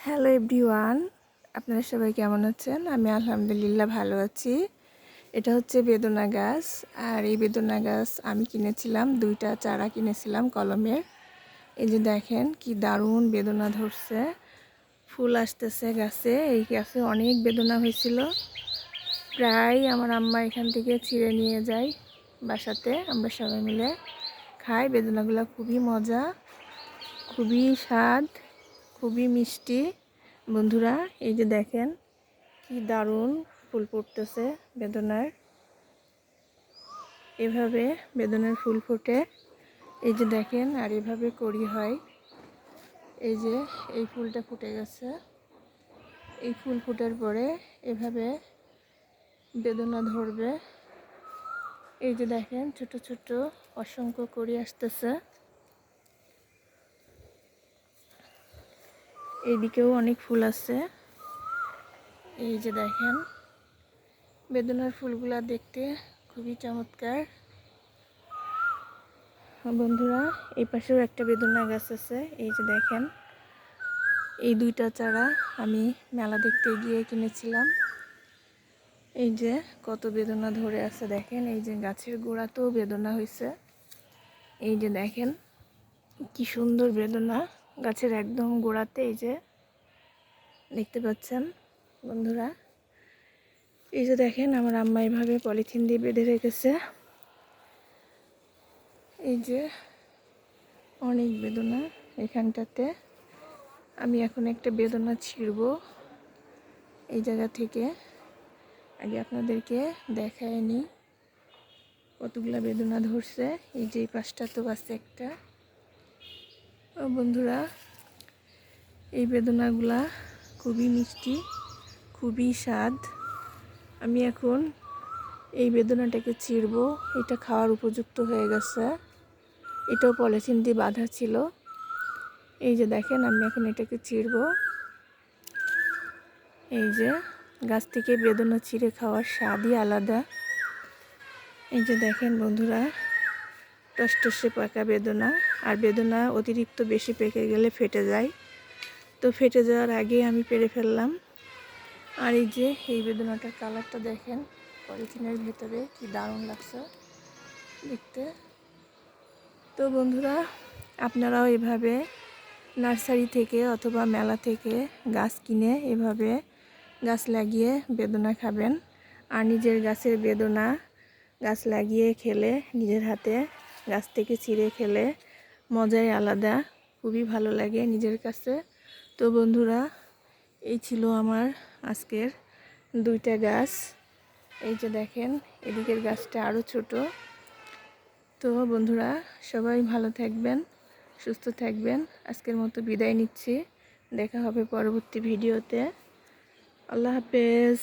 Hello everyone, আপনারা সবাই কেমন আছেন? আমি আলহামদুলিল্লাহ ভালো আছি। এটা হচ্ছে বেদনা গাছ। আর এই বেদনা গাছ আমি কিনেছিলাম, 2টা চারা কিনেছিলাম কলমের। এই যে দেখেন কি দারুণ বেদনা ধরছে, ফুল আসতেছে গাছে। এই গাছে অনেক বেদনা হয়েছিল, প্রায় আমার আম্মা এখান থেকে ছিঁড়ে নিয়ে যায় বাসাতে, আমরা সবাই মিলে খাই। বেদনাগুলো খুবই মজা, খুবই স্বাদ, খুবই মিষ্টি। বন্ধুরা এই যে দেখেন কি দারুণ ফুল ফুটতেছে বেদনার। এভাবে বেদনার ফুল ফোটে, এই যে দেখেন। আর এভাবে করি হয়। এই যে এই ফুলটা ফুটে গেছে, এই ফুল ফুটার পরে এভাবে বেদনা ধরবে। এই যে দেখেন ছোট ছোট অসংখ্য করি আসতেছে। এইদিকেও অনেক ফুল আছে। এই যে দেখেন বেদনার ফুলগুলা দেখতে খুবই চমৎকার। বন্ধুরা এই পাশেও একটা বেদনা গাছ আছে। এই যে দেখেন এই 2টা চারা আমি মেলা দেখতে গিয়ে কিনেছিলাম। এই যে কত বেদনা ধরে আছে দেখেন, এই যে গাছের গোড়াতেও বেদনা হয়েছে। এই যে দেখেন কি সুন্দর বেদনা গাছের একদম গোড়াতে, এই যে দেখতে পাচ্ছেন বন্ধুরা। এই যে দেখেন আমার আম্মা এভাবে পলিথিন দিয়ে বেঁধে রেখেছে। এই যে অনেক বেদনা এখানটাতে। আমি এখন একটা বেদনা ছিঁড়ব এই জায়গা থেকে। আগে আপনাদেরকে দেখায় নি কতগুলা বেদনা ধরছে। এই যে এই পাশটা তো আছে একটা। ও বন্ধুরা এই বেদনাগুলা খুবই মিষ্টি, খুবই স্বাদ। আমি এখন এই বেদনাটাকে ছিঁড়ব। এটা খাওয়ার উপযুক্ত হয়ে গেছে। এটাও পলিথিন দিয়ে বাঁধা ছিল। এই যে দেখেন আমি এখন এটাকে ছিঁড়ব। এই যে গাছ থেকে বেদনা ছিঁড়ে খাওয়ার স্বাদই আলাদা। এই যে দেখেন বন্ধুরা টসটসে পাকা বেদনা। আর বেদনা অতিরিক্ত বেশি পেকে গেলে ফেটে যায়, তো ফেটে যাওয়ার আগে আমি পেরে ফেললাম। আর এই যে এই বেদনাটার কালারটা দেখেন পলিথিনের ভেতরে কি দারুণ লাগছে দেখতে। তো বন্ধুরা আপনারাও এভাবে নার্সারি থেকে অথবা মেলা থেকে গাছ কিনে এভাবে গাছ লাগিয়ে বেদনা খাবেন। আর নিজের গাছের বেদনা গাছ লাগিয়ে খেলে, নিজের হাতে গাছ থেকে ছিঁড়ে খেলে মজাই আলাদা, খুবই ভালো লাগে নিজের কাছে। তো বন্ধুরা এই ছিল আমার আজকের 2টা গাছ। এই যে দেখেন এদিকের গাছটা আরও ছোট। তো বন্ধুরা সবাই ভালো থাকবেন, সুস্থ থাকবেন। আজকের মতো বিদায় নিচ্ছি, দেখা হবে পরবর্তী ভিডিওতে। আল্লাহ হাফেজ।